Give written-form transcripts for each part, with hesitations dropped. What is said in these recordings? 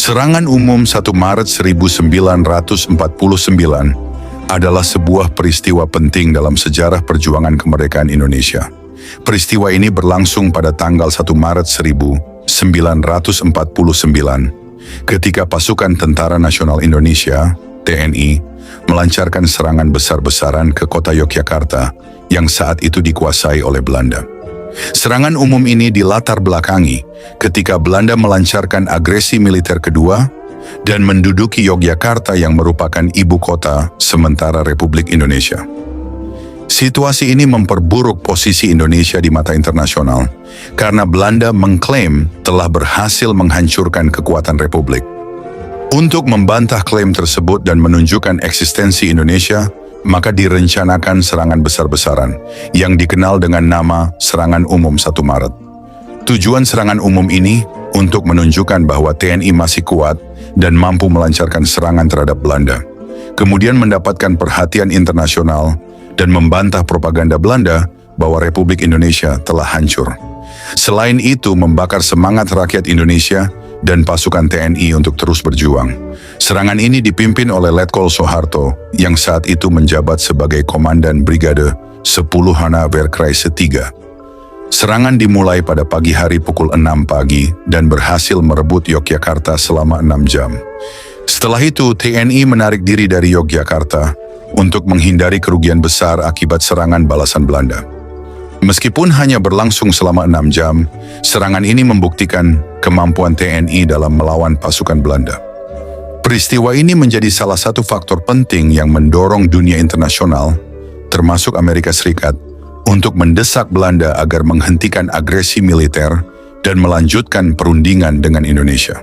Serangan umum 1 Maret 1949 adalah sebuah peristiwa penting dalam sejarah perjuangan kemerdekaan Indonesia. Peristiwa ini berlangsung pada tanggal 1 Maret 1949 ketika pasukan Tentara Nasional Indonesia, TNI, melancarkan serangan besar-besaran ke kota Yogyakarta yang saat itu dikuasai oleh Belanda. Serangan umum ini dilatar belakangi ketika Belanda melancarkan agresi militer kedua dan menduduki Yogyakarta yang merupakan ibu kota sementara Republik Indonesia. Situasi ini memperburuk posisi Indonesia di mata internasional karena Belanda mengklaim telah berhasil menghancurkan kekuatan Republik. Untuk membantah klaim tersebut dan menunjukkan eksistensi Indonesia, maka direncanakan serangan besar-besaran yang dikenal dengan nama Serangan Umum 1 Maret. Tujuan serangan umum ini untuk menunjukkan bahwa TNI masih kuat dan mampu melancarkan serangan terhadap Belanda, kemudian mendapatkan perhatian internasional dan membantah propaganda Belanda bahwa Republik Indonesia telah hancur. Selain itu, membakar semangat rakyat Indonesia dan pasukan TNI untuk terus berjuang. Serangan ini dipimpin oleh Letkol Soeharto yang saat itu menjabat sebagai Komandan Brigade 10 Hanaverkreise 3. Serangan dimulai pada pagi hari pukul 6 pagi dan berhasil merebut Yogyakarta selama 6 jam. Setelah itu, TNI menarik diri dari Yogyakarta untuk menghindari kerugian besar akibat serangan balasan Belanda. Meskipun hanya berlangsung selama 6 jam, serangan ini membuktikan kemampuan TNI dalam melawan pasukan Belanda. Peristiwa ini menjadi salah satu faktor penting yang mendorong dunia internasional, termasuk Amerika Serikat, untuk mendesak Belanda agar menghentikan agresi militer dan melanjutkan perundingan dengan Indonesia.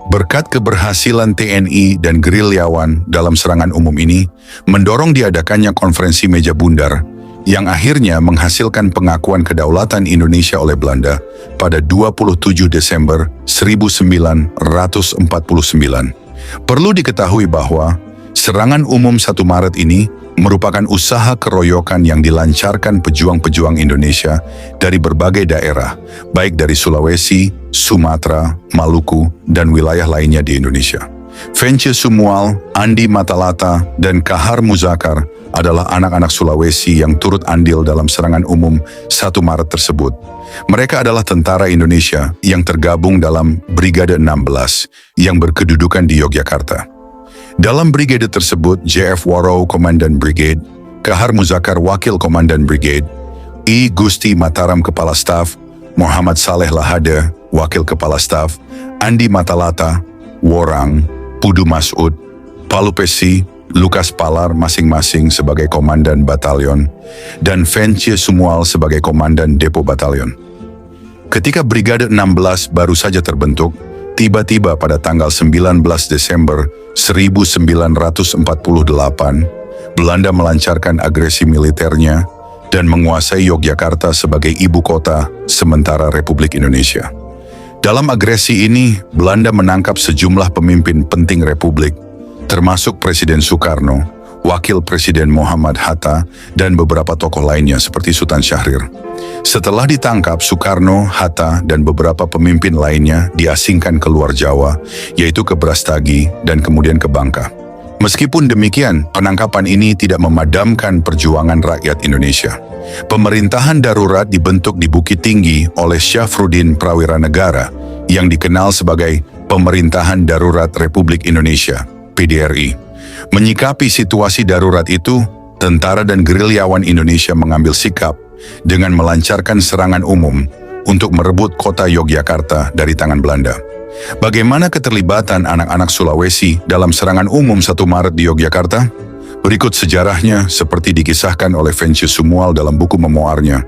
Berkat keberhasilan TNI dan gerilyawan dalam serangan umum ini, mendorong diadakannya konferensi meja bundar yang akhirnya menghasilkan pengakuan kedaulatan Indonesia oleh Belanda pada 27 Desember 1949. Perlu diketahui bahwa serangan umum 1 Maret ini merupakan usaha keroyokan yang dilancarkan pejuang-pejuang Indonesia dari berbagai daerah, baik dari Sulawesi, Sumatera, Maluku, dan wilayah lainnya di Indonesia. Vence Sumual, Andi Matalata, dan Kahar Muzakar adalah anak-anak Sulawesi yang turut andil dalam serangan umum 1 Maret tersebut. Mereka adalah tentara Indonesia yang tergabung dalam Brigade 16 yang berkedudukan di Yogyakarta. Dalam brigade tersebut, J.F. Warrow Komandan Brigade, Kahar Muzakar Wakil Komandan Brigade, I. Gusti Mataram Kepala Staf, Muhammad Saleh Lahade Wakil Kepala Staf, Andi Matalata, Worang, Pudu Masud, Palupesi, Lukas Palar masing-masing sebagai Komandan Batalion, dan Vence Sumual sebagai Komandan Depo Batalion. Ketika Brigade 16 baru saja terbentuk, tiba-tiba pada tanggal 19 Desember 1948, Belanda melancarkan agresi militernya dan menguasai Yogyakarta sebagai ibu kota sementara Republik Indonesia. Dalam agresi ini, Belanda menangkap sejumlah pemimpin penting Republik, termasuk Presiden Soekarno, Wakil Presiden Muhammad Hatta, dan beberapa tokoh lainnya seperti Sultan Syahrir. Setelah ditangkap, Soekarno, Hatta, dan beberapa pemimpin lainnya diasingkan ke luar Jawa, yaitu ke Brastagi dan kemudian ke Bangka. Meskipun demikian, penangkapan ini tidak memadamkan perjuangan rakyat Indonesia. Pemerintahan darurat dibentuk di Bukit Tinggi oleh Syafruddin Prawiranegara yang dikenal sebagai Pemerintahan Darurat Republik Indonesia, PDRI. Menyikapi situasi darurat itu, tentara dan gerilyawan Indonesia mengambil sikap dengan melancarkan serangan umum untuk merebut kota Yogyakarta dari tangan Belanda. Bagaimana keterlibatan anak-anak Sulawesi dalam serangan umum 1 Maret di Yogyakarta? Berikut sejarahnya seperti dikisahkan oleh Vence Sumual dalam buku memoarnya.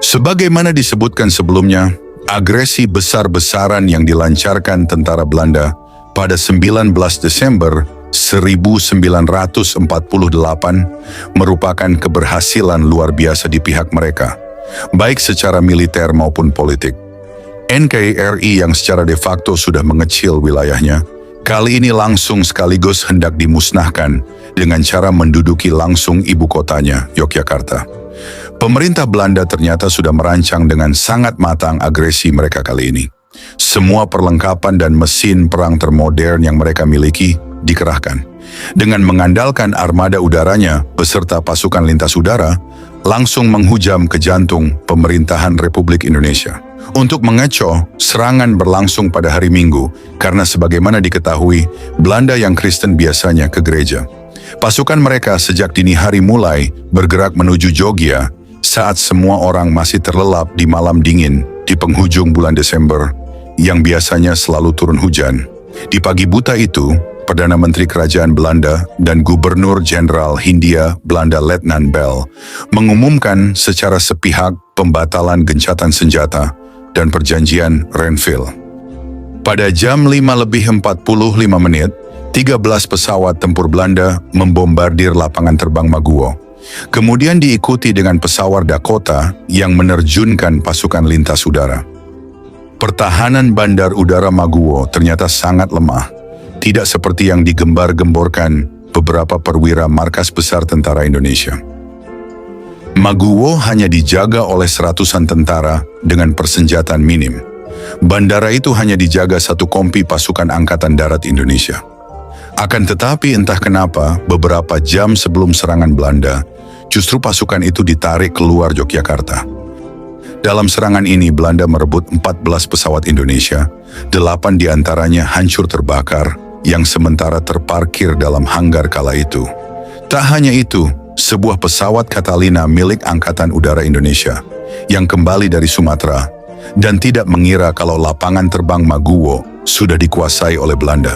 Sebagaimana disebutkan sebelumnya, agresi besar-besaran yang dilancarkan tentara Belanda pada 19 Desember 1948 merupakan keberhasilan luar biasa di pihak mereka, baik secara militer maupun politik. NKRI yang secara de facto sudah mengecil wilayahnya, kali ini langsung sekaligus hendak dimusnahkan dengan cara menduduki langsung ibu kotanya, Yogyakarta. Pemerintah Belanda ternyata sudah merancang dengan sangat matang agresi mereka kali ini. Semua perlengkapan dan mesin perang termodern yang mereka miliki dikerahkan. Dengan mengandalkan armada udaranya beserta pasukan lintas udara, langsung menghujam ke jantung pemerintahan Republik Indonesia. Untuk mengecoh, serangan berlangsung pada hari Minggu karena sebagaimana diketahui, Belanda yang Kristen biasanya ke gereja. Pasukan mereka sejak dini hari mulai bergerak menuju Jogja saat semua orang masih terlelap di malam dingin di penghujung bulan Desember yang biasanya selalu turun hujan. Di pagi buta itu, Perdana Menteri Kerajaan Belanda dan Gubernur Jenderal Hindia Belanda Letnan Bell mengumumkan secara sepihak pembatalan gencatan senjata dan perjanjian Renville. Pada jam 5:45, 13 pesawat tempur Belanda membombardir lapangan terbang Maguwo. Kemudian diikuti dengan pesawat Dakota yang menerjunkan pasukan lintas udara. Pertahanan bandar udara Maguwo ternyata sangat lemah. Tidak seperti yang digembar-gemborkan beberapa perwira markas besar tentara Indonesia. Maguwo hanya dijaga oleh seratusan tentara dengan persenjataan minim. Bandara itu hanya dijaga satu kompi pasukan Angkatan Darat Indonesia. Akan tetapi entah kenapa beberapa jam sebelum serangan Belanda, justru pasukan itu ditarik keluar Yogyakarta. Dalam serangan ini Belanda merebut 14 pesawat Indonesia, 8 diantaranya hancur terbakar, yang sementara terparkir dalam hanggar kala itu. Tak hanya itu, sebuah pesawat Catalina milik Angkatan Udara Indonesia yang kembali dari Sumatera dan tidak mengira kalau lapangan terbang Maguwo sudah dikuasai oleh Belanda.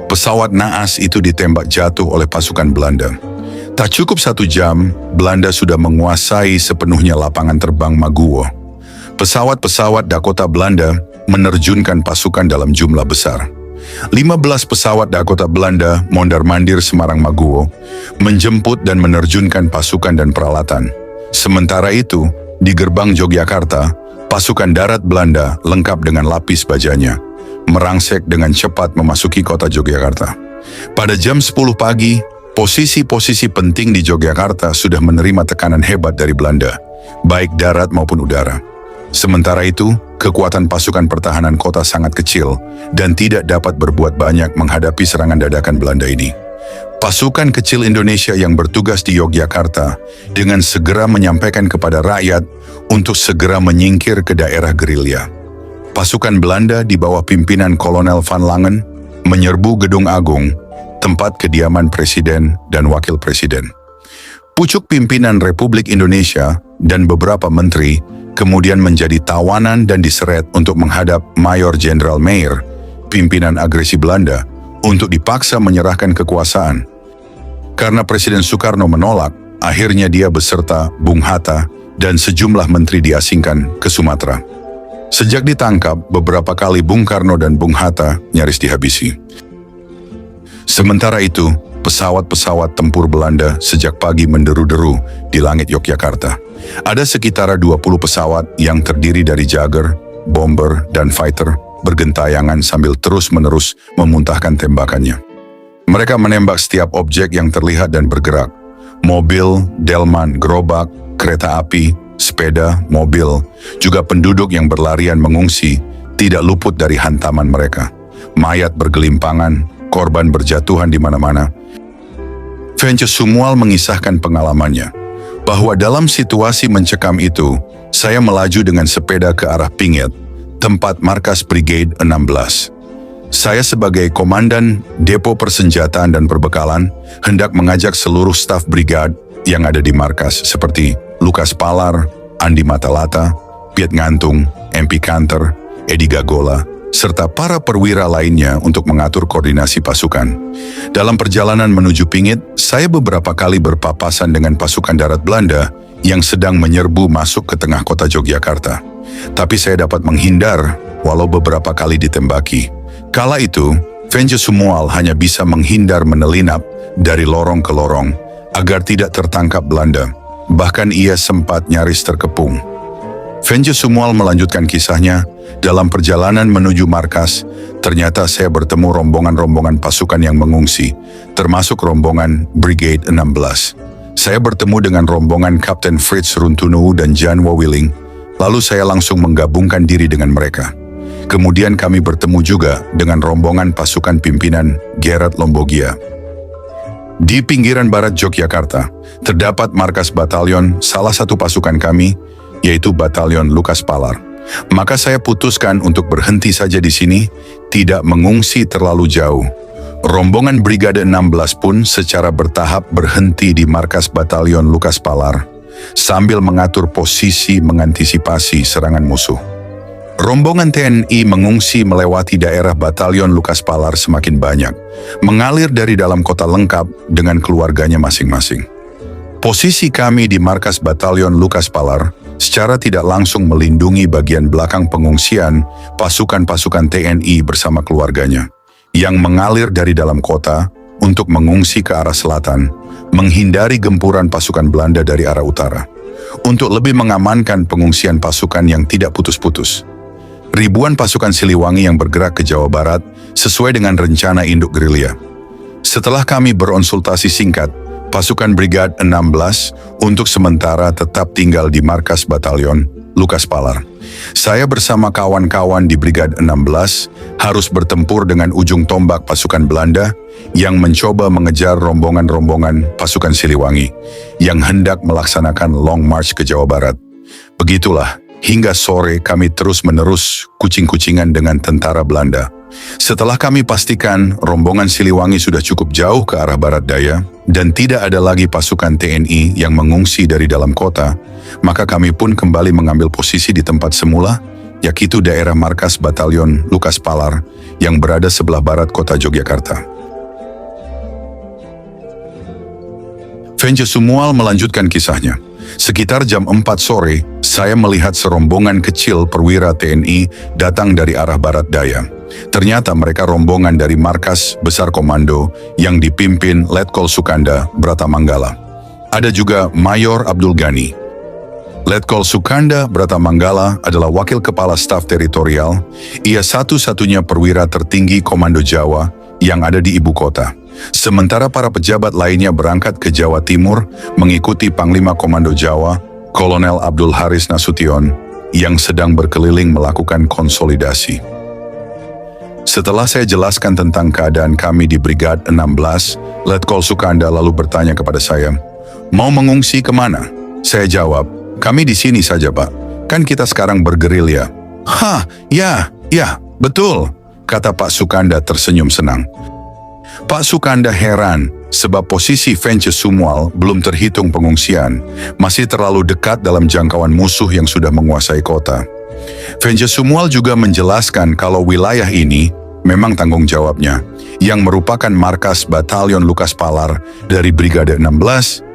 Pesawat naas itu ditembak jatuh oleh pasukan Belanda. Tak cukup 1 jam, Belanda sudah menguasai sepenuhnya lapangan terbang Maguwo. Pesawat-pesawat Dakota Belanda menerjunkan pasukan dalam jumlah besar. 15 pesawat Dakota Belanda mondar-mandir Semarang Maguwo, menjemput dan menerjunkan pasukan dan peralatan. Sementara itu, di gerbang Yogyakarta, pasukan darat Belanda lengkap dengan lapis bajanya, merangsek dengan cepat memasuki kota Yogyakarta. Pada jam 10 pagi, posisi-posisi penting di Yogyakarta sudah menerima tekanan hebat dari Belanda, baik darat maupun udara. Sementara itu, kekuatan pasukan pertahanan kota sangat kecil dan tidak dapat berbuat banyak menghadapi serangan dadakan Belanda ini. Pasukan kecil Indonesia yang bertugas di Yogyakarta dengan segera menyampaikan kepada rakyat untuk segera menyingkir ke daerah gerilya. Pasukan Belanda di bawah pimpinan Kolonel Van Langen menyerbu Gedung Agung, tempat kediaman Presiden dan Wakil Presiden. Pucuk pimpinan Republik Indonesia dan beberapa menteri kemudian menjadi tawanan dan diseret untuk menghadap Mayor Jenderal Meyer, pimpinan agresi Belanda, untuk dipaksa menyerahkan kekuasaan. Karena Presiden Soekarno menolak, akhirnya dia beserta Bung Hatta dan sejumlah menteri diasingkan ke Sumatera. Sejak ditangkap, beberapa kali Bung Karno dan Bung Hatta nyaris dihabisi. Sementara itu, pesawat-pesawat tempur Belanda sejak pagi menderu-deru di langit Yogyakarta. Ada sekitar 20 pesawat yang terdiri dari Jaeger, bomber, dan fighter bergentayangan sambil terus-menerus memuntahkan tembakannya. Mereka menembak setiap objek yang terlihat dan bergerak. Mobil, delman, gerobak, kereta api, sepeda, mobil, juga penduduk yang berlarian mengungsi tidak luput dari hantaman mereka. Mayat bergelimpangan, korban berjatuhan di mana-mana. Vence Sumual mengisahkan pengalamannya, bahwa dalam situasi mencekam itu, saya melaju dengan sepeda ke arah Pingit, tempat markas Brigade 16. Saya sebagai komandan Depo Persenjataan dan Perbekalan hendak mengajak seluruh staf brigade yang ada di markas seperti Lukas Palar, Andi Matalata, Piet Ngantung, MP Kanter, Edi Gagola, serta para perwira lainnya untuk mengatur koordinasi pasukan. Dalam perjalanan menuju Pingit, saya beberapa kali berpapasan dengan pasukan darat Belanda yang sedang menyerbu masuk ke tengah kota Yogyakarta. Tapi saya dapat menghindar walau beberapa kali ditembaki. Kala itu, Vence Sumual hanya bisa menghindar menyelinap dari lorong ke lorong agar tidak tertangkap Belanda. Bahkan ia sempat nyaris terkepung. Vence Sumual melanjutkan kisahnya, dalam perjalanan menuju markas, ternyata saya bertemu rombongan-rombongan pasukan yang mengungsi, termasuk rombongan Brigade 16. Saya bertemu dengan rombongan Kapten Fritz Runtunu dan Jan Wawiling, lalu saya langsung menggabungkan diri dengan mereka. Kemudian kami bertemu juga dengan rombongan pasukan pimpinan Gerard Lombogia. Di pinggiran barat Yogyakarta, terdapat markas batalion salah satu pasukan kami, yaitu Batalion Lukas Palar. Maka saya putuskan untuk berhenti saja di sini, tidak mengungsi terlalu jauh. Rombongan Brigade 16 pun secara bertahap berhenti di markas Batalion Lukas Palar, sambil mengatur posisi mengantisipasi serangan musuh. Rombongan TNI mengungsi melewati daerah Batalion Lukas Palar semakin banyak, mengalir dari dalam kota lengkap dengan keluarganya masing-masing. Posisi kami di markas Batalion Lukas Palar secara tidak langsung melindungi bagian belakang pengungsian pasukan-pasukan TNI bersama keluarganya, yang mengalir dari dalam kota untuk mengungsi ke arah selatan, menghindari gempuran pasukan Belanda dari arah utara, untuk lebih mengamankan pengungsian pasukan yang tidak putus-putus. Ribuan pasukan Siliwangi yang bergerak ke Jawa Barat sesuai dengan rencana induk gerilya. Setelah kami beronsultasi singkat, pasukan Brigade 16 untuk sementara tetap tinggal di markas Batalion Lukas Palar. Saya bersama kawan-kawan di Brigade 16 harus bertempur dengan ujung tombak pasukan Belanda yang mencoba mengejar rombongan-rombongan pasukan Siliwangi yang hendak melaksanakan long march ke Jawa Barat. Begitulah, hingga sore kami terus-menerus kucing-kucingan dengan tentara Belanda. Setelah kami pastikan rombongan Siliwangi sudah cukup jauh ke arah barat daya dan tidak ada lagi pasukan TNI yang mengungsi dari dalam kota, maka kami pun kembali mengambil posisi di tempat semula, yaitu daerah markas Batalion Lukas Palar yang berada sebelah barat kota Yogyakarta. Venje Sumual melanjutkan kisahnya. Sekitar jam 4 sore, saya melihat serombongan kecil perwira TNI datang dari arah barat daya. Ternyata mereka rombongan dari markas besar komando yang dipimpin Letkol Sukanda Bratamanggala. Ada juga Mayor Abdul Ghani. Letkol Sukanda Bratamanggala adalah wakil kepala staf teritorial. Ia satu-satunya perwira tertinggi Komando Jawa yang ada di ibu kota. Sementara para pejabat lainnya berangkat ke Jawa Timur mengikuti Panglima Komando Jawa, Kolonel Abdul Haris Nasution, yang sedang berkeliling melakukan konsolidasi. Setelah saya jelaskan tentang keadaan kami di Brigade 16, Letkol Sukanda lalu bertanya kepada saya, "Mau mengungsi kemana?" Saya jawab, "Kami di sini saja, Pak. Kan kita sekarang bergerilya." "Hah, ya, betul," kata Pak Sukanda tersenyum senang. Pak Sukanda heran sebab posisi Venje Sumual belum terhitung pengungsian, masih terlalu dekat dalam jangkauan musuh yang sudah menguasai kota. Venje Sumual juga menjelaskan kalau wilayah ini memang tanggung jawabnya, yang merupakan markas Batalion Lukas Palar dari Brigade 16.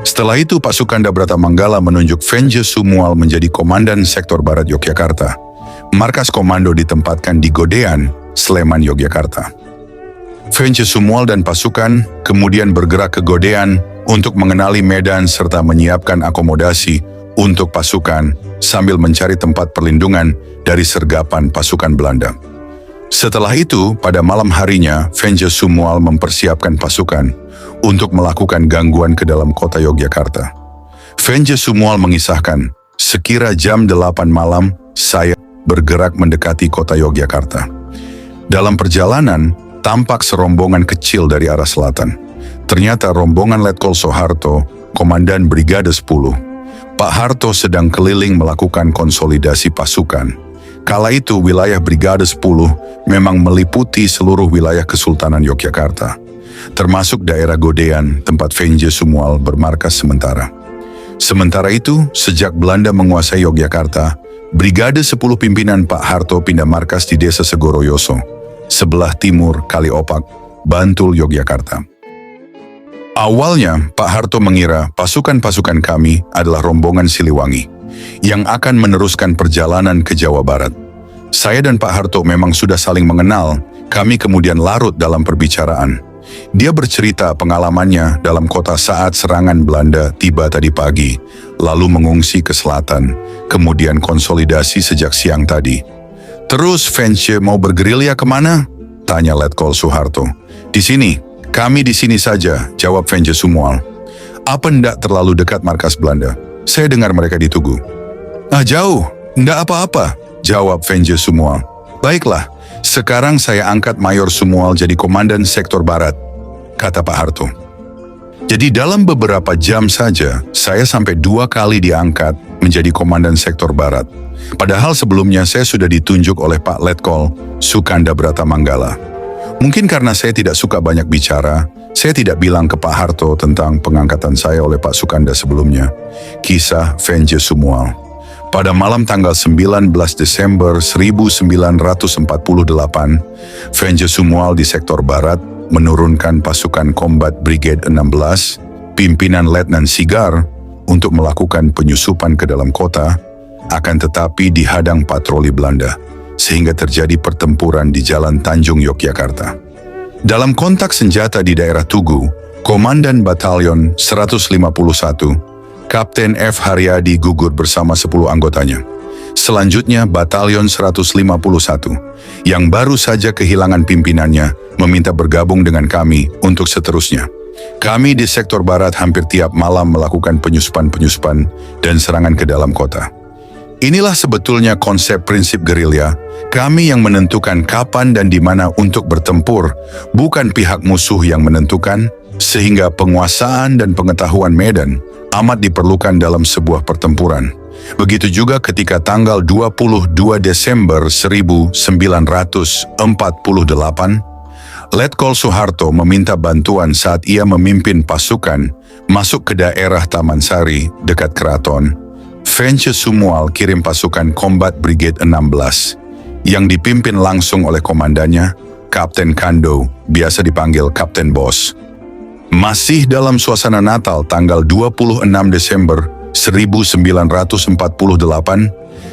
Setelah itu Pak Sukanda Bratamanggala menunjuk Venje Sumual menjadi Komandan Sektor Barat Yogyakarta. Markas komando ditempatkan di Godean, Sleman, Yogyakarta. Venje Sumual dan pasukan kemudian bergerak ke Godean untuk mengenali medan serta menyiapkan akomodasi untuk pasukan sambil mencari tempat perlindungan dari sergapan pasukan Belanda. Setelah itu, pada malam harinya, Venje Sumual mempersiapkan pasukan untuk melakukan gangguan ke dalam kota Yogyakarta. Venje Sumual mengisahkan, sekira jam 8 malam, saya bergerak mendekati kota Yogyakarta. Dalam perjalanan, tampak serombongan kecil dari arah selatan. Ternyata rombongan Letkol Soeharto, Komandan Brigade 10. Pak Harto sedang keliling melakukan konsolidasi pasukan. Kala itu wilayah Brigade 10 memang meliputi seluruh wilayah Kesultanan Yogyakarta, termasuk daerah Godean tempat Venje Sumual bermarkas sementara. Sementara itu, sejak Belanda menguasai Yogyakarta, Brigade 10 pimpinan Pak Harto pindah markas di Desa Segoroyoso, sebelah timur Kali Opak, Bantul, Yogyakarta. Awalnya, Pak Harto mengira pasukan-pasukan kami adalah rombongan Siliwangi yang akan meneruskan perjalanan ke Jawa Barat. Saya dan Pak Harto memang sudah saling mengenal, kami kemudian larut dalam perbicaraan. Dia bercerita pengalamannya dalam kota saat serangan Belanda tiba tadi pagi, lalu mengungsi ke selatan, kemudian konsolidasi sejak siang tadi. "Terus Venje mau bergerilya kemana?" tanya Letkol Soeharto. "Di sini, kami di sini saja," jawab Venje Sumual. "Apa ndak terlalu dekat markas Belanda? Saya dengar mereka ditugu." "Ah, jauh, ndak apa-apa," jawab Venje Sumual. Baiklah, sekarang saya angkat Mayor Sumual jadi Komandan Sektor Barat, kata Pak Harto. Jadi dalam beberapa jam saja, saya sampai 2 kali diangkat menjadi Komandan Sektor Barat. Padahal sebelumnya saya sudah ditunjuk oleh Pak Letkol Sukanda Bratamanggala. Mungkin karena saya tidak suka banyak bicara, saya tidak bilang ke Pak Harto tentang pengangkatan saya oleh Pak Sukanda sebelumnya. Kisah Venje Sumual. Pada malam tanggal 19 Desember 1948, Venje Sumual di Sektor Barat menurunkan pasukan Combat Brigade 16, pimpinan Letnan Sigar, untuk melakukan penyusupan ke dalam kota, akan tetapi dihadang patroli Belanda, sehingga terjadi pertempuran di Jalan Tanjung Yogyakarta. Dalam kontak senjata di daerah Tugu, Komandan Batalion 151, Kapten F. Haryadi gugur bersama 10 anggotanya. Selanjutnya Batalion 151, yang baru saja kehilangan pimpinannya, meminta bergabung dengan kami untuk seterusnya. Kami di Sektor Barat hampir tiap malam melakukan penyusupan dan serangan ke dalam kota. Inilah sebetulnya konsep prinsip gerilya. Kami yang menentukan kapan dan di mana untuk bertempur, bukan pihak musuh yang menentukan, sehingga penguasaan dan pengetahuan medan amat diperlukan dalam sebuah pertempuran. Begitu juga ketika tanggal 22 Desember 1948, Letkol Soeharto meminta bantuan saat ia memimpin pasukan masuk ke daerah Taman Sari dekat keraton. Venje Sumual kirim pasukan Combat Brigade 16 yang dipimpin langsung oleh komandannya, Kapten Kando, biasa dipanggil Kapten Bos. Masih dalam suasana Natal tanggal 26 Desember 1948,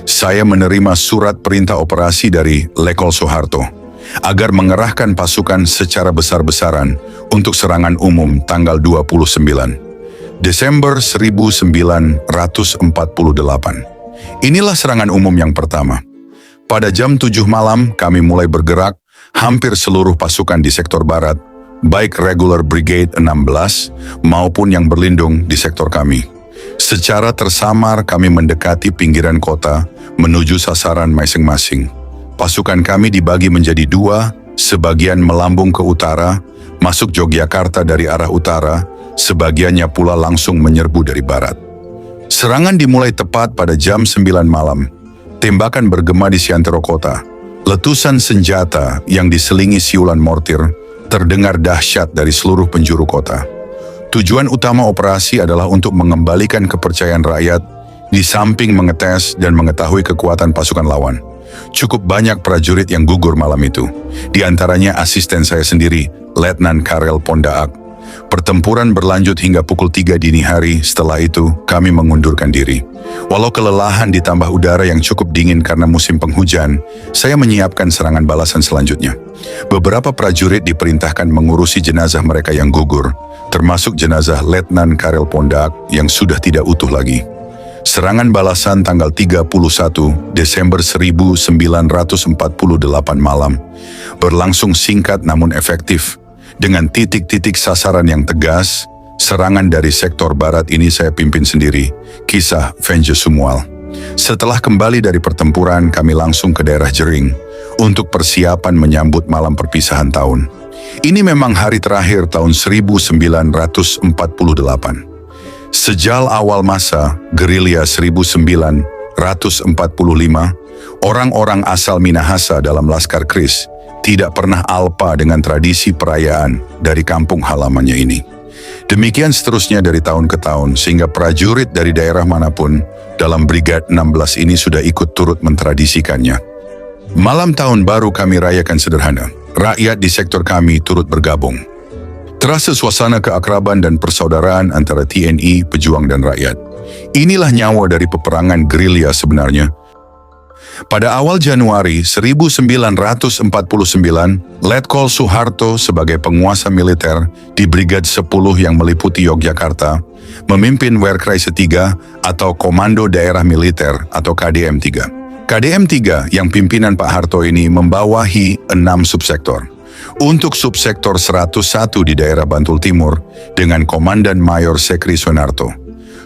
saya menerima surat perintah operasi dari Letkol Soeharto agar mengerahkan pasukan secara besar-besaran untuk serangan umum tanggal 29 Desember 1948. Inilah serangan umum yang pertama. Pada jam 7 malam kami mulai bergerak, hampir seluruh pasukan di Sektor Barat, baik Regular Brigade 16 maupun yang berlindung di sektor kami. Secara tersamar kami mendekati pinggiran kota menuju sasaran masing-masing. Pasukan kami dibagi menjadi 2, sebagian melambung ke utara, masuk Yogyakarta dari arah utara, sebagiannya pula langsung menyerbu dari barat. Serangan dimulai tepat pada jam 9 malam. Tembakan bergema di seantero kota. Letusan senjata yang diselingi siulan mortir terdengar dahsyat dari seluruh penjuru kota. Tujuan utama operasi adalah untuk mengembalikan kepercayaan rakyat di samping mengetes dan mengetahui kekuatan pasukan lawan. Cukup banyak prajurit yang gugur malam itu. Di antaranya asisten saya sendiri, Letnan Karel Pondaak. Pertempuran berlanjut hingga pukul 3 dini hari. Setelah itu, kami mengundurkan diri. Walau kelelahan ditambah udara yang cukup dingin karena musim penghujan, saya menyiapkan serangan balasan selanjutnya. Beberapa prajurit diperintahkan mengurusi jenazah mereka yang gugur, termasuk jenazah Letnan Karel Pondaak yang sudah tidak utuh lagi. Serangan balasan tanggal 31 Desember 1948 malam berlangsung singkat namun efektif. Dengan titik-titik sasaran yang tegas, serangan dari Sektor Barat ini saya pimpin sendiri. Kisah Venje Sumual. Setelah kembali dari pertempuran, kami langsung ke daerah Jering untuk persiapan menyambut malam perpisahan tahun. Ini memang hari terakhir tahun 1948. Sejak awal masa gerilya 1945, orang-orang asal Minahasa dalam Laskar Kris tidak pernah alpa dengan tradisi perayaan dari kampung halamannya ini. Demikian seterusnya dari tahun ke tahun, sehingga prajurit dari daerah manapun dalam Brigade 16 ini sudah ikut turut mentradisikannya. Malam tahun baru kami rayakan sederhana. Rakyat di sektor kami turut bergabung. Terasa suasana keakraban dan persaudaraan antara TNI, pejuang dan rakyat. Inilah nyawa dari peperangan gerilya sebenarnya. Pada awal Januari 1949, Letkol Soeharto sebagai penguasa militer di Brigade 10 yang meliputi Yogyakarta, memimpin Wehrkreise 3 atau Komando Daerah Militer atau KDM 3. KDM 3 yang pimpinan Pak Harto ini membawahi 6 subsektor. Untuk subsektor 101 di daerah Bantul Timur dengan Komandan Mayor Sekri Sunarto.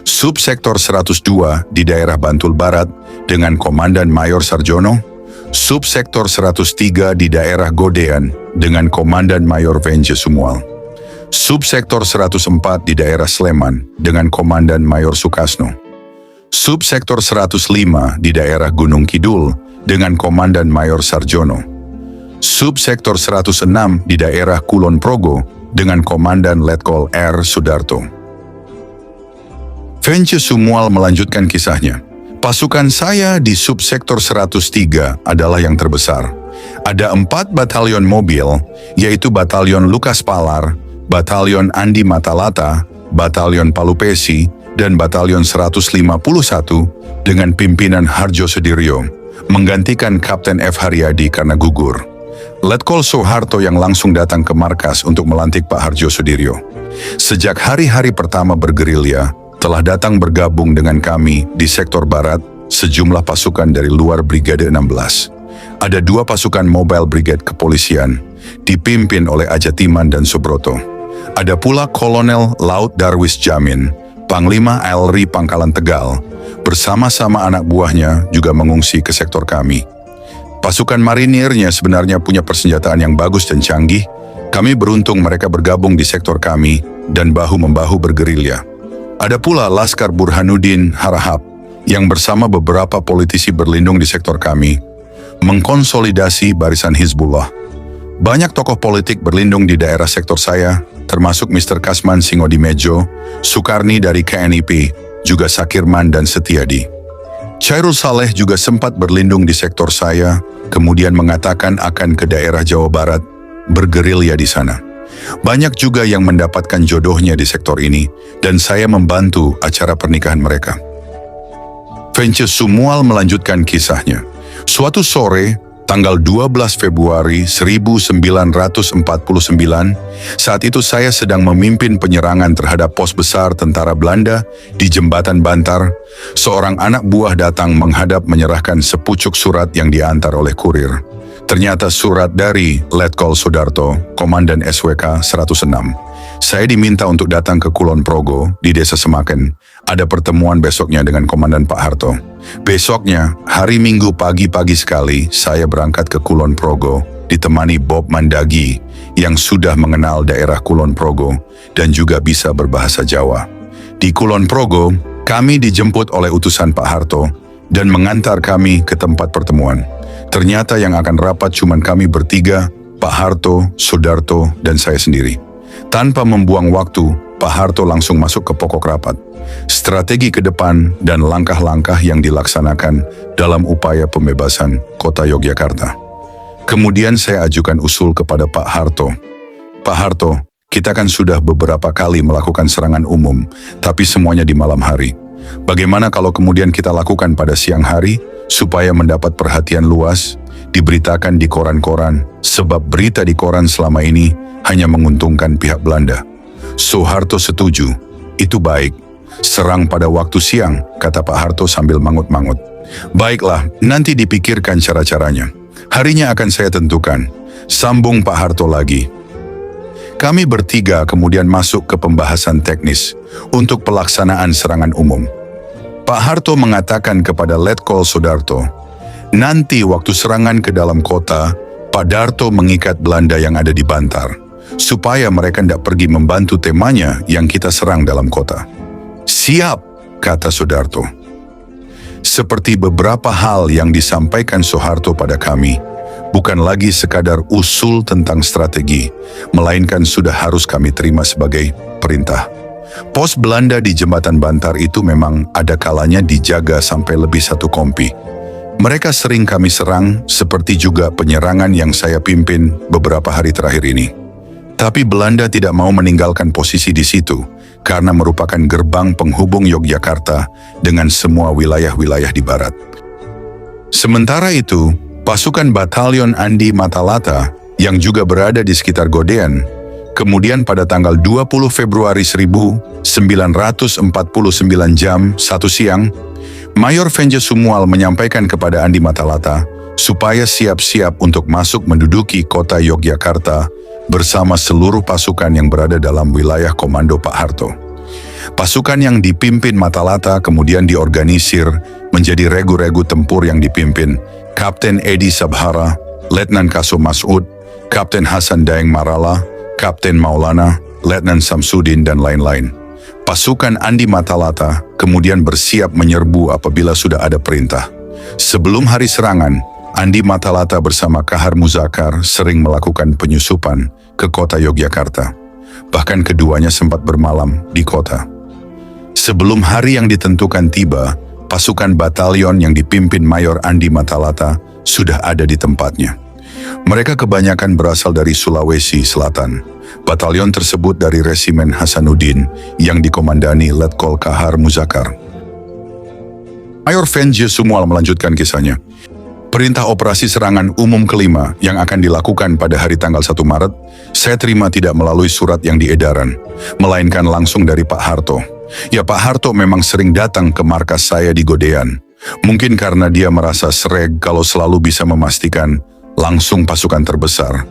Subsektor 102 di daerah Bantul Barat dengan Komandan Mayor Sarjono, Subsektor 103 di daerah Godean dengan Komandan Mayor Venje Sumual, Subsektor 104 di daerah Sleman dengan Komandan Mayor Sukasno, Subsektor 105 di daerah Gunung Kidul dengan Komandan Mayor Sarjono, Subsektor 106 di daerah Kulon Progo dengan Komandan Letkol R. Sudarto. Venje Sumual melanjutkan kisahnya. Pasukan saya di Subsektor 103 adalah yang terbesar. Ada 4 batalion mobil, yaitu Batalion Lukas Palar, Batalion Andi Matalata, Batalion Palupesi, dan Batalion 151 dengan pimpinan Harjo Sudiryo, menggantikan Kapten F. Haryadi karena gugur. Letkol Soeharto yang langsung datang ke markas untuk melantik Pak Harjo Sudiryo. Sejak hari-hari pertama bergerilya, telah datang bergabung dengan kami di sektor barat sejumlah pasukan dari luar Brigade 16. Ada 2 pasukan Mobile Brigade Kepolisian, dipimpin oleh Ajatiman dan Subroto. Ada pula Kolonel Laut Darwis Jamin, Panglima ALRI Pangkalan Tegal, bersama-sama anak buahnya juga mengungsi ke sektor kami. Pasukan marinirnya sebenarnya punya persenjataan yang bagus dan canggih. Kami beruntung mereka bergabung di sektor kami dan bahu-membahu bergerilya. Ada pula Laskar Burhanuddin Harahap yang bersama beberapa politisi berlindung di sektor kami, mengkonsolidasi barisan Hizbullah. Banyak tokoh politik berlindung di daerah sektor saya, termasuk Mr. Kasman Singodimejo, Sukarni dari KNIP, juga Sakirman dan Setiadi. Chairul Saleh juga sempat berlindung di sektor saya, kemudian mengatakan akan ke daerah Jawa Barat, bergerilya di sana. Banyak juga yang mendapatkan jodohnya di sektor ini, dan saya membantu acara pernikahan mereka. Venje Sumual melanjutkan kisahnya. Suatu sore, tanggal 12 Februari 1949, saat itu saya sedang memimpin penyerangan terhadap pos besar tentara Belanda di Jembatan Bantar. Seorang anak buah datang menghadap menyerahkan sepucuk surat yang diantar oleh kurir. Ternyata surat dari Letkol Sudarto, Komandan SWK 106. Saya diminta untuk datang ke Kulon Progo di Desa Semaken. Ada pertemuan besoknya dengan Komandan Pak Harto. Besoknya, hari Minggu pagi-pagi sekali, saya berangkat ke Kulon Progo, ditemani Bob Mandagi yang sudah mengenal daerah Kulon Progo dan juga bisa berbahasa Jawa. Di Kulon Progo, kami dijemput oleh utusan Pak Harto dan mengantar kami ke tempat pertemuan. Ternyata yang akan rapat cuma kami bertiga, Pak Harto, Sudarto, dan saya sendiri. Tanpa membuang waktu, Pak Harto langsung masuk ke pokok rapat. Strategi ke depan dan langkah-langkah yang dilaksanakan dalam upaya pembebasan kota Yogyakarta. Kemudian saya ajukan usul kepada Pak Harto. Pak Harto, kita kan sudah beberapa kali melakukan serangan umum, tapi semuanya di malam hari. Bagaimana kalau kemudian kita lakukan pada siang hari, supaya mendapat perhatian luas, diberitakan di koran-koran, sebab berita di koran selama ini hanya menguntungkan pihak Belanda. Soeharto setuju, itu baik. Serang pada waktu siang, kata Pak Harto sambil mangut-mangut. Baiklah, nanti dipikirkan cara-caranya. Harinya akan saya tentukan. Sambung Pak Harto lagi. Kami bertiga kemudian masuk ke pembahasan teknis untuk pelaksanaan serangan umum. Pak Harto mengatakan kepada Letkol Sudarto, nanti waktu serangan ke dalam kota, Pak Darto mengikat Belanda yang ada di Bantar, supaya mereka tidak pergi membantu temanya yang kita serang dalam kota. Siap, kata Sudarto. Seperti beberapa hal yang disampaikan Soeharto pada kami, bukan lagi sekadar usul tentang strategi, melainkan sudah harus kami terima sebagai perintah. Pos Belanda di Jembatan Bantar itu memang ada kalanya dijaga sampai lebih 1 kompi. Mereka sering kami serang, seperti juga penyerangan yang saya pimpin beberapa hari terakhir ini. Tapi Belanda tidak mau meninggalkan posisi di situ, karena merupakan gerbang penghubung Yogyakarta dengan semua wilayah-wilayah di barat. Sementara itu, pasukan Batalion Andi Matalata yang juga berada di sekitar Godean, kemudian pada tanggal 20 Februari 1949 jam 1 siang, Mayor Venje Sumual menyampaikan kepada Andi Matalata supaya siap-siap untuk masuk menduduki kota Yogyakarta bersama seluruh pasukan yang berada dalam wilayah komando Pak Harto. Pasukan yang dipimpin Matalata kemudian diorganisir menjadi regu-regu tempur yang dipimpin Kapten Edi Sabhara, Letnan Kasum Masud, Kapten Hasan Daeng Marala, Kapten Maulana, Letnan Samsudin, dan lain-lain. Pasukan Andi Matalata kemudian bersiap menyerbu apabila sudah ada perintah. Sebelum hari serangan, Andi Matalata bersama Kahar Muzakar sering melakukan penyusupan ke kota Yogyakarta. Bahkan keduanya sempat bermalam di kota. Sebelum hari yang ditentukan tiba, pasukan batalion yang dipimpin Mayor Andi Matalata sudah ada di tempatnya. Mereka kebanyakan berasal dari Sulawesi Selatan. Batalion tersebut dari Resimen Hasanuddin yang dikomandani Letkol Kahar Muzakar. Mayor Venje Sumual melanjutkan kisahnya. Perintah operasi serangan umum kelima yang akan dilakukan pada hari tanggal 1 Maret, saya terima tidak melalui surat yang diedaran, melainkan langsung dari Pak Harto. Ya, Pak Harto memang sering datang ke markas saya di Godean. Mungkin karena dia merasa sreg kalau selalu bisa memastikan langsung pasukan terbesar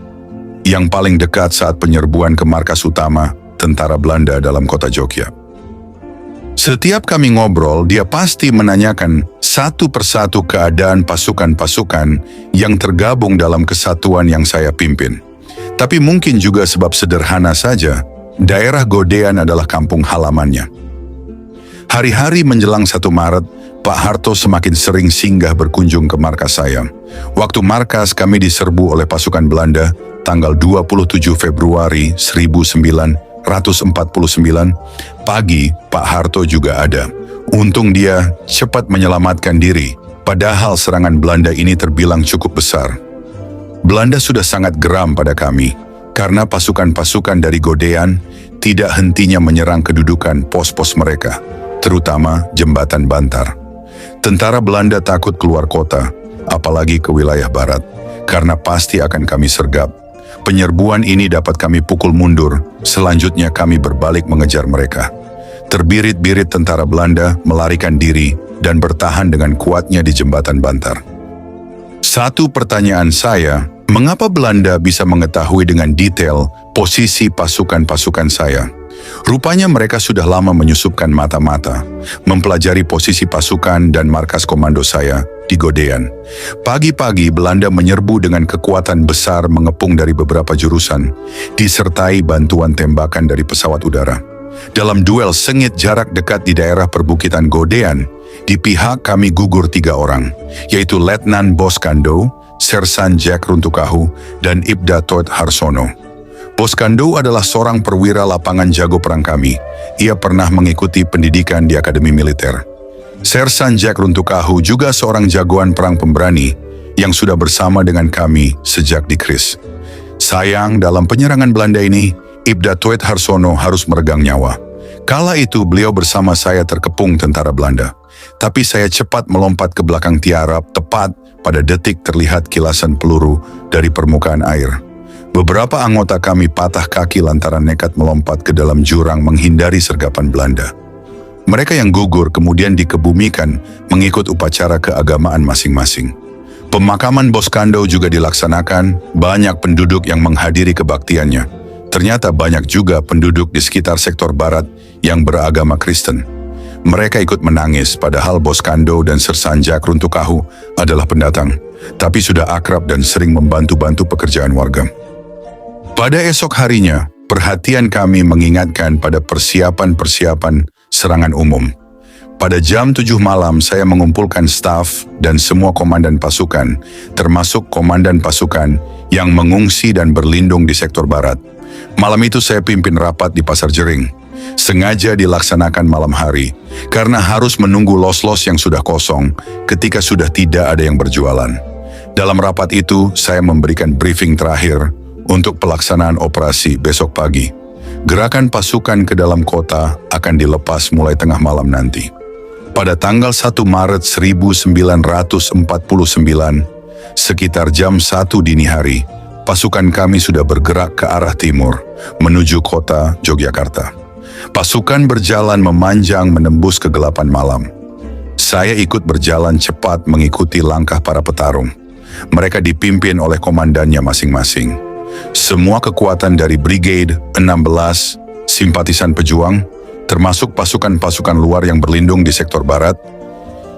yang paling dekat saat penyerbuan ke markas utama tentara Belanda dalam kota Jogja. Setiap kami ngobrol, dia pasti menanyakan satu persatu keadaan pasukan-pasukan yang tergabung dalam kesatuan yang saya pimpin. Tapi mungkin juga sebab sederhana saja, daerah Godean adalah kampung halamannya. Hari-hari menjelang 1 Maret, Pak Harto semakin sering singgah berkunjung ke markas saya. Waktu markas kami diserbu oleh pasukan Belanda tanggal 27 Februari 1949, pagi Pak Harto juga ada. Untung dia cepat menyelamatkan diri, padahal serangan Belanda ini terbilang cukup besar. Belanda sudah sangat geram pada kami, karena pasukan-pasukan dari Godean tidak hentinya menyerang kedudukan pos-pos mereka, terutama Jembatan Bantar. Tentara Belanda takut keluar kota, apalagi ke wilayah barat, karena pasti akan kami sergap. Penyerbuan ini dapat kami pukul mundur, selanjutnya kami berbalik mengejar mereka. Terbirit-birit tentara Belanda melarikan diri dan bertahan dengan kuatnya di Jembatan Bantar. Satu pertanyaan saya, mengapa Belanda bisa mengetahui dengan detail posisi pasukan-pasukan saya? Rupanya mereka sudah lama menyusupkan mata-mata, mempelajari posisi pasukan dan markas komando saya di Godean. Pagi-pagi Belanda menyerbu dengan kekuatan besar mengepung dari beberapa jurusan, disertai bantuan tembakan dari pesawat udara. Dalam duel sengit jarak dekat di daerah perbukitan Godean, di pihak kami gugur 3 orang, yaitu Letnan Boskando, Sersan Jack Runtukahu, dan Ibda Toet Harsono. Boskando adalah seorang perwira lapangan jago perang kami. Ia pernah mengikuti pendidikan di Akademi Militer. Sersan Jack Runtukahu juga seorang jagoan perang pemberani yang sudah bersama dengan kami sejak di Kris. Sayang, dalam penyerangan Belanda ini, Ibda Toet Harsono harus meregang nyawa. Kala itu beliau bersama saya terkepung tentara Belanda. Tapi saya cepat melompat ke belakang tiarap, tepat pada detik terlihat kilasan peluru dari permukaan air. Beberapa anggota kami patah kaki lantaran nekat melompat ke dalam jurang menghindari sergapan Belanda. Mereka yang gugur kemudian dikebumikan mengikut upacara keagamaan masing-masing. Pemakaman Boskando juga dilaksanakan, banyak penduduk yang menghadiri kebaktiannya. Ternyata banyak juga penduduk di sekitar sektor barat yang beragama Kristen. Mereka ikut menangis padahal Boskando dan Sersan Jack Runtukahu adalah pendatang, tapi sudah akrab dan sering membantu-bantu pekerjaan warga. Pada esok harinya, perhatian kami mengingatkan pada persiapan-persiapan serangan umum. Pada jam 7 malam saya mengumpulkan staf dan semua komandan pasukan, termasuk komandan pasukan yang mengungsi dan berlindung di sektor barat. Malam itu saya pimpin rapat di Pasar Jering. Sengaja dilaksanakan malam hari, karena harus menunggu los-los yang sudah kosong ketika sudah tidak ada yang berjualan. Dalam rapat itu, saya memberikan briefing terakhir untuk pelaksanaan operasi besok pagi. Gerakan pasukan ke dalam kota akan dilepas mulai tengah malam nanti. Pada tanggal 1 Maret 1949, sekitar jam 1 dini hari, pasukan kami sudah bergerak ke arah timur, menuju kota Yogyakarta. Pasukan berjalan memanjang menembus kegelapan malam. Saya ikut berjalan cepat mengikuti langkah para petarung. Mereka dipimpin oleh komandannya masing-masing. Semua kekuatan dari Brigade 16, simpatisan pejuang, termasuk pasukan-pasukan luar yang berlindung di sektor barat,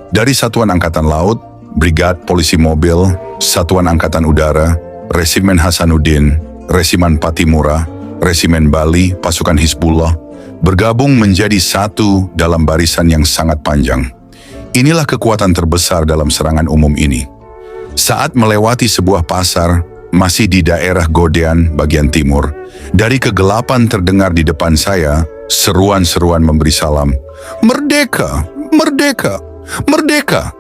dari Satuan Angkatan Laut, Brigad Polisi Mobil, Satuan Angkatan Udara, Resimen Hasanuddin, Resimen Patimura, Resimen Bali, pasukan Hizbullah, bergabung menjadi satu dalam barisan yang sangat panjang. Inilah kekuatan terbesar dalam serangan umum ini. Saat melewati sebuah pasar, masih di daerah Godean bagian timur, dari kegelapan terdengar di depan saya seruan-seruan memberi salam, "Merdeka! Merdeka! Merdeka!"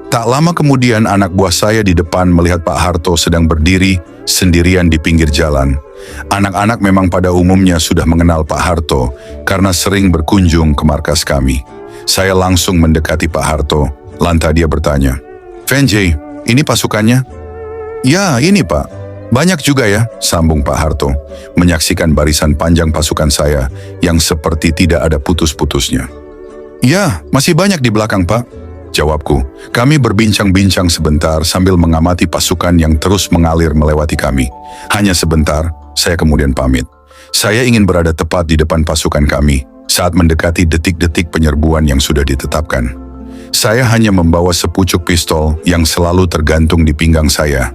Tak lama kemudian anak buah saya di depan melihat Pak Harto sedang berdiri sendirian di pinggir jalan. Anak-anak memang pada umumnya sudah mengenal Pak Harto karena sering berkunjung ke markas kami. Saya langsung mendekati Pak Harto, lantas dia bertanya, "Venjay, ini pasukannya?" "Ya, ini Pak. Banyak juga ya," sambung Pak Harto, menyaksikan barisan panjang pasukan saya yang seperti tidak ada putus-putusnya. "Ya, masih banyak di belakang Pak," jawabku. Kami berbincang-bincang sebentar sambil mengamati pasukan yang terus mengalir melewati kami. Hanya sebentar, saya kemudian pamit. Saya ingin berada tepat di depan pasukan kami saat mendekati detik-detik penyerbuan yang sudah ditetapkan. Saya hanya membawa sepucuk pistol yang selalu tergantung di pinggang saya,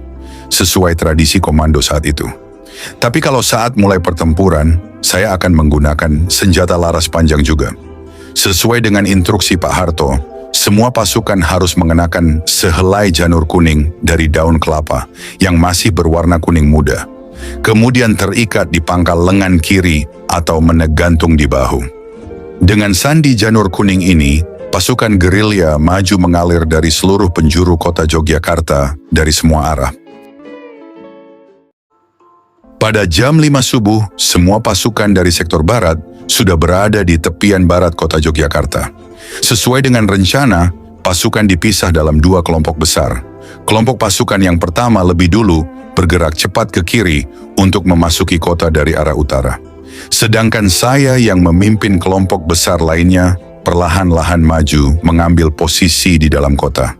sesuai tradisi komando saat itu. Tapi kalau saat mulai pertempuran, saya akan menggunakan senjata laras panjang juga. Sesuai dengan instruksi Pak Harto, semua pasukan harus mengenakan sehelai janur kuning dari daun kelapa yang masih berwarna kuning muda, kemudian terikat di pangkal lengan kiri atau menegantung di bahu. Dengan sandi janur kuning ini, pasukan gerilya maju mengalir dari seluruh penjuru kota Yogyakarta dari semua arah. Pada jam 5 subuh, semua pasukan dari sektor barat sudah berada di tepian barat kota Yogyakarta. Sesuai dengan rencana, pasukan dipisah dalam 2 kelompok besar. Kelompok pasukan yang pertama lebih dulu bergerak cepat ke kiri untuk memasuki kota dari arah utara. Sedangkan saya yang memimpin kelompok besar lainnya perlahan-lahan maju mengambil posisi di dalam kota.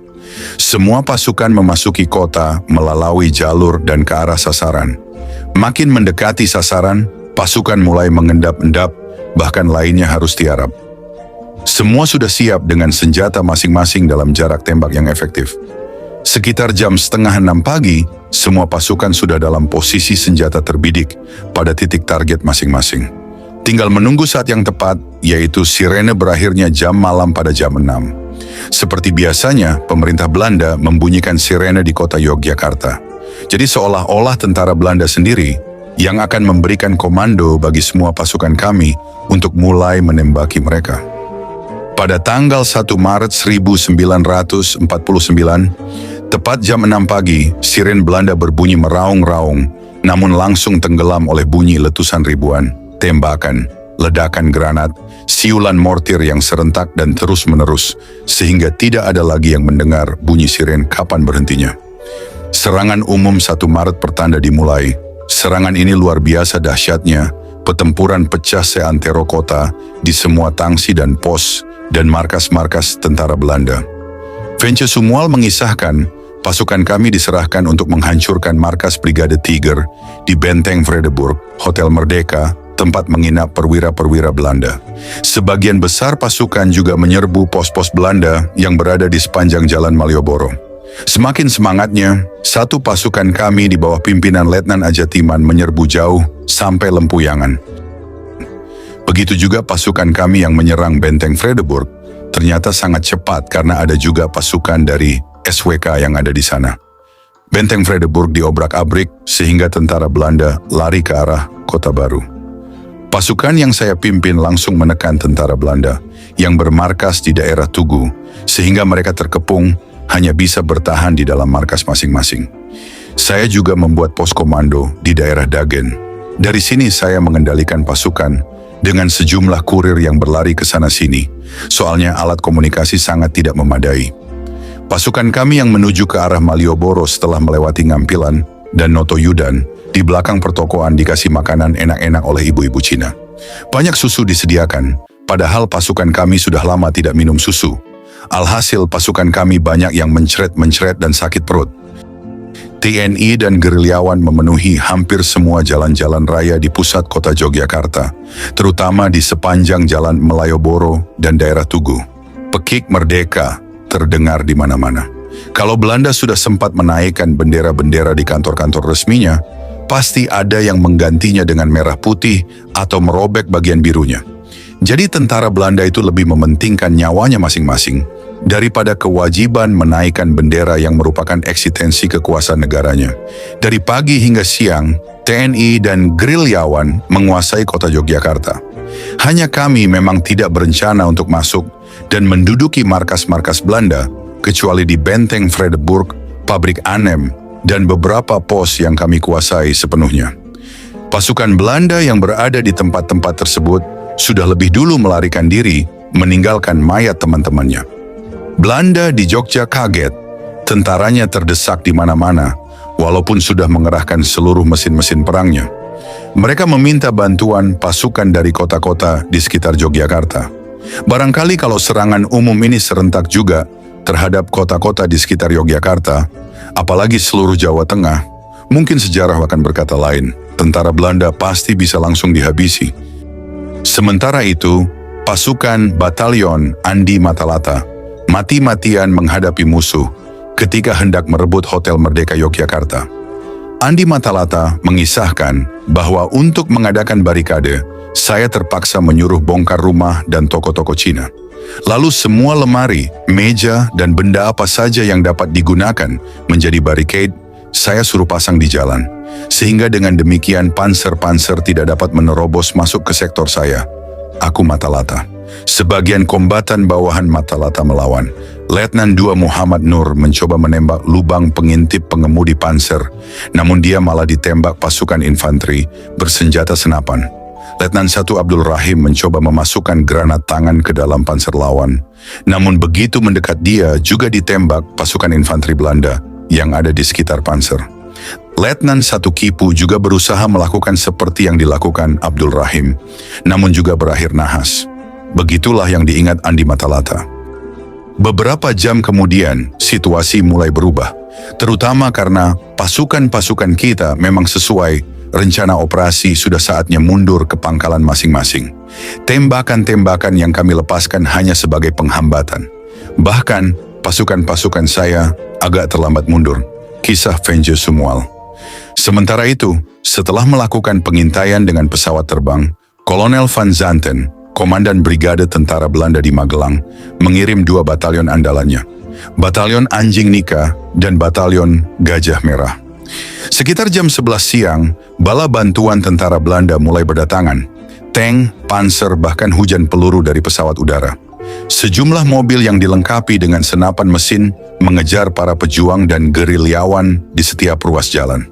Semua pasukan memasuki kota melalui jalur dan ke arah sasaran. Makin mendekati sasaran, pasukan mulai mengendap-endap, bahkan lainnya harus tiarap. Semua sudah siap dengan senjata masing-masing dalam jarak tembak yang efektif. Sekitar jam 5:30 pagi, semua pasukan sudah dalam posisi senjata terbidik pada titik target masing-masing. Tinggal menunggu saat yang tepat, yaitu sirene berakhirnya jam malam pada jam 6. Seperti biasanya, pemerintah Belanda membunyikan sirene di kota Yogyakarta. Jadi seolah-olah tentara Belanda sendiri yang akan memberikan komando bagi semua pasukan kami untuk mulai menembaki mereka. Pada tanggal 1 Maret 1949, tepat jam 6 pagi, siren Belanda berbunyi meraung-raung, namun langsung tenggelam oleh bunyi letusan ribuan, tembakan, ledakan granat, siulan mortir yang serentak dan terus-menerus, sehingga tidak ada lagi yang mendengar bunyi siren kapan berhentinya. Serangan umum 1 Maret pertanda dimulai. Serangan ini luar biasa dahsyatnya, pertempuran pecah seantero kota di semua tangsi dan pos dan markas-markas tentara Belanda. Vence Sumual mengisahkan, pasukan kami diserahkan untuk menghancurkan markas Brigade Tiger di Benteng Vredeburg, Hotel Merdeka, tempat menginap perwira-perwira Belanda. Sebagian besar pasukan juga menyerbu pos-pos Belanda yang berada di sepanjang Jalan Malioboro. Semakin semangatnya, satu pasukan kami di bawah pimpinan Letnan Ajatiman menyerbu jauh sampai Lempuyangan. Begitu juga pasukan kami yang menyerang Benteng Vredeburg ternyata sangat cepat karena ada juga pasukan dari SWK yang ada di sana. Benteng Vredeburg diobrak-abrik sehingga tentara Belanda lari ke arah Kota Baru. Pasukan yang saya pimpin langsung menekan tentara Belanda yang bermarkas di daerah Tugu sehingga mereka terkepung hanya bisa bertahan di dalam markas masing-masing. Saya juga membuat pos komando di daerah Dagen. Dari sini saya mengendalikan pasukan dengan sejumlah kurir yang berlari ke sana-sini, soalnya alat komunikasi sangat tidak memadai. Pasukan kami yang menuju ke arah Malioboro setelah melewati Ngampilan dan Notoyudan, di belakang pertokoan dikasih makanan enak-enak oleh ibu-ibu Cina. Banyak susu disediakan, padahal pasukan kami sudah lama tidak minum susu. Alhasil pasukan kami banyak yang mencret-mencret dan sakit perut. TNI dan gerilyawan memenuhi hampir semua jalan-jalan raya di pusat kota Yogyakarta, terutama di sepanjang jalan Malioboro dan daerah Tugu. Pekik merdeka terdengar di mana-mana. Kalau Belanda sudah sempat menaikkan bendera-bendera di kantor-kantor resminya, pasti ada yang menggantinya dengan merah putih atau merobek bagian birunya. Jadi tentara Belanda itu lebih mementingkan nyawanya masing-masing daripada kewajiban menaikkan bendera yang merupakan eksistensi kekuasaan negaranya. Dari pagi hingga siang, TNI dan gerilyawan menguasai kota Yogyakarta. Hanya kami memang tidak berencana untuk masuk dan menduduki markas-markas Belanda, kecuali di Benteng Vredeburg, pabrik Arnhem, dan beberapa pos yang kami kuasai sepenuhnya. Pasukan Belanda yang berada di tempat-tempat tersebut sudah lebih dulu melarikan diri, meninggalkan mayat teman-temannya. Belanda di Jogja kaget, tentaranya terdesak di mana-mana, walaupun sudah mengerahkan seluruh mesin-mesin perangnya. Mereka meminta bantuan pasukan dari kota-kota di sekitar Yogyakarta. Barangkali kalau serangan umum ini serentak juga terhadap kota-kota di sekitar Yogyakarta, apalagi seluruh Jawa Tengah, mungkin sejarah akan berkata lain. Tentara Belanda pasti bisa langsung dihabisi. Sementara itu, pasukan Batalion Andi Matalata mati-matian menghadapi musuh ketika hendak merebut Hotel Merdeka Yogyakarta. Andi Matalata mengisahkan bahwa untuk mengadakan barikade, saya terpaksa menyuruh bongkar rumah dan toko-toko Cina. Lalu semua lemari, meja, dan benda apa saja yang dapat digunakan menjadi barikade, saya suruh pasang di jalan. Sehingga dengan demikian panser-panser tidak dapat menerobos masuk ke sektor saya. Aku Matalata. Sebagian kombatan bawahan Matalata melawan. Letnan II Muhammad Nur mencoba menembak lubang pengintip pengemudi panser, namun dia malah ditembak pasukan infanteri bersenjata senapan. Letnan I Abdul Rahim mencoba memasukkan granat tangan ke dalam panser lawan, namun begitu mendekat dia juga ditembak pasukan infanteri Belanda yang ada di sekitar panser. Letnan I Kipu juga berusaha melakukan seperti yang dilakukan Abdul Rahim, namun juga berakhir nahas. Begitulah yang diingat Andi Matalata. Beberapa jam kemudian, situasi mulai berubah, terutama karena pasukan-pasukan kita memang sesuai rencana operasi sudah saatnya mundur ke pangkalan masing-masing. Tembakan-tembakan yang kami lepaskan hanya sebagai penghambatan. Bahkan, pasukan-pasukan saya agak terlambat mundur. Kisah Venje Sumual. Sementara itu, setelah melakukan pengintaian dengan pesawat terbang, Kolonel Van Zanten, Komandan Brigade Tentara Belanda di Magelang, mengirim 2 batalion andalannya, Batalion Anjing Nika dan Batalion Gajah Merah. Sekitar jam 11 siang, bala bantuan tentara Belanda mulai berdatangan. Tank, panser, bahkan hujan peluru dari pesawat udara. Sejumlah mobil yang dilengkapi dengan senapan mesin mengejar para pejuang dan gerilyawan di setiap ruas jalan.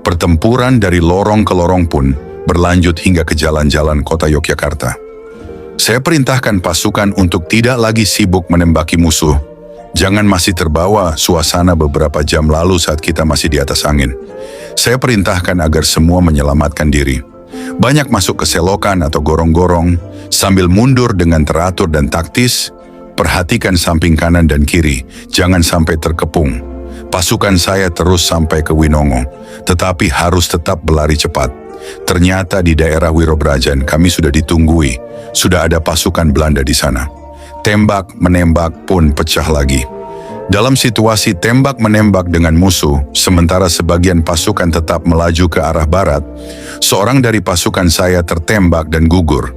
Pertempuran dari lorong ke lorong pun berlanjut hingga ke jalan-jalan kota Yogyakarta. Saya perintahkan pasukan untuk tidak lagi sibuk menembaki musuh. Jangan masih terbawa suasana beberapa jam lalu saat kita masih di atas angin. Saya perintahkan agar semua menyelamatkan diri. Banyak masuk ke selokan atau gorong-gorong, sambil mundur dengan teratur dan taktis. Perhatikan samping kanan dan kiri, jangan sampai terkepung. Pasukan saya terus sampai ke Winongo, tetapi harus tetap berlari cepat. Ternyata di daerah Wirobrajan kami sudah ditunggui, sudah ada pasukan Belanda di sana. Tembak-menembak pun pecah lagi. Dalam situasi tembak-menembak dengan musuh, sementara sebagian pasukan tetap melaju ke arah barat, seorang dari pasukan saya tertembak dan gugur.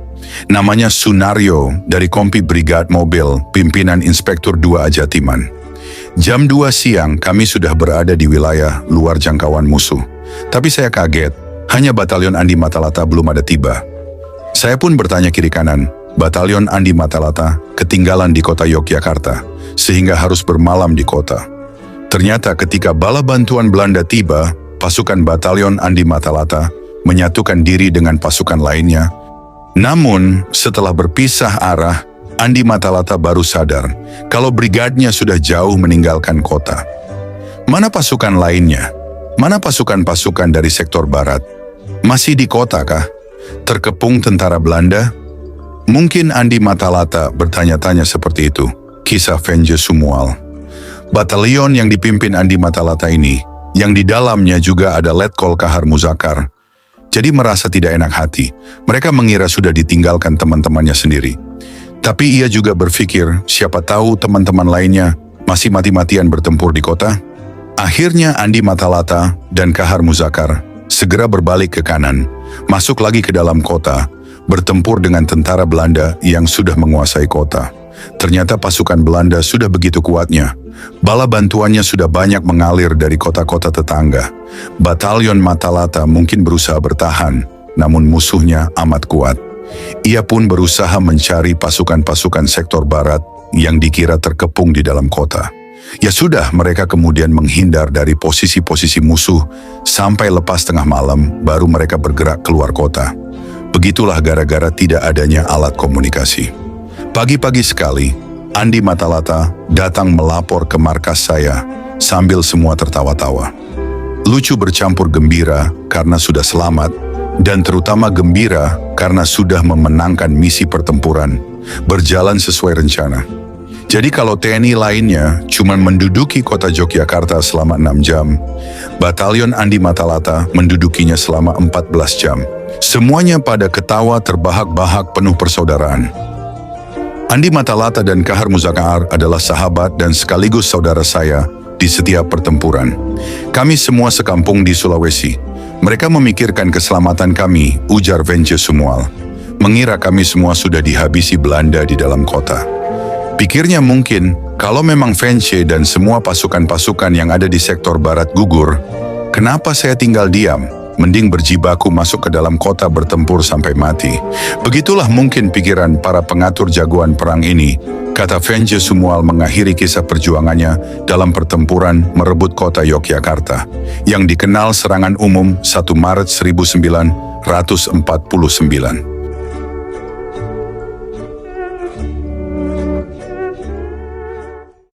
Namanya Sunario dari Kompi Brigade Mobil, pimpinan Inspektur 2 Ajatiman. Jam 2 siang kami sudah berada di wilayah luar jangkauan musuh. Tapi saya kaget, hanya Batalion Andi Matalata belum ada tiba. Saya pun bertanya kiri kanan, Batalion Andi Matalata ketinggalan di kota Yogyakarta, sehingga harus bermalam di kota. Ternyata ketika bala bantuan Belanda tiba, pasukan Batalion Andi Matalata menyatukan diri dengan pasukan lainnya. Namun, setelah berpisah arah, Andi Matalata baru sadar kalau brigadnya sudah jauh meninggalkan kota. Mana pasukan lainnya? Mana pasukan-pasukan dari sektor barat? Masih di kota kah? Terkepung tentara Belanda? Mungkin Andi Matalata bertanya-tanya seperti itu. Kisah Venje Sumual. Batalion yang dipimpin Andi Matalata ini yang di dalamnya juga ada Letkol Kahar Muzakar. Jadi merasa tidak enak hati. Mereka mengira sudah ditinggalkan teman-temannya sendiri. Tapi ia juga berpikir, siapa tahu teman-teman lainnya masih mati-matian bertempur di kota. Akhirnya Andi Matalata dan Kahar Muzakar segera berbalik ke kanan, masuk lagi ke dalam kota, bertempur dengan tentara Belanda yang sudah menguasai kota. Ternyata pasukan Belanda sudah begitu kuatnya. Bala bantuannya sudah banyak mengalir dari kota-kota tetangga. Batalion Matalata mungkin berusaha bertahan, namun musuhnya amat kuat. Ia pun berusaha mencari pasukan-pasukan sektor barat yang dikira terkepung di dalam kota. Ya sudah, mereka kemudian menghindar dari posisi-posisi musuh sampai lepas tengah malam, baru mereka bergerak keluar kota. Begitulah gara-gara tidak adanya alat komunikasi. Pagi-pagi sekali, Andi Matalata datang melapor ke markas saya sambil semua tertawa-tawa. Lucu bercampur gembira karena sudah selamat, dan terutama gembira karena sudah memenangkan misi pertempuran, berjalan sesuai rencana. Jadi kalau TNI lainnya cuma menduduki kota Yogyakarta selama 6 jam, Batalion Andi Matalata mendudukinya selama 14 jam. Semuanya pada ketawa terbahak-bahak penuh persaudaraan. Andi Matalata dan Kahar Muzakar adalah sahabat dan sekaligus saudara saya di setiap pertempuran. Kami semua sekampung di Sulawesi. Mereka memikirkan keselamatan kami, ujar Vence Sumual. Mengira kami semua sudah dihabisi Belanda di dalam kota. Pikirnya mungkin, kalau memang Vence dan semua pasukan-pasukan yang ada di sektor barat gugur, kenapa saya tinggal diam? Mending berjibaku masuk ke dalam kota bertempur sampai mati. Begitulah mungkin pikiran para pengatur jagoan perang ini, kata Vence Sumual mengakhiri kisah perjuangannya dalam pertempuran merebut kota Yogyakarta, yang dikenal serangan umum 1 Maret 1949.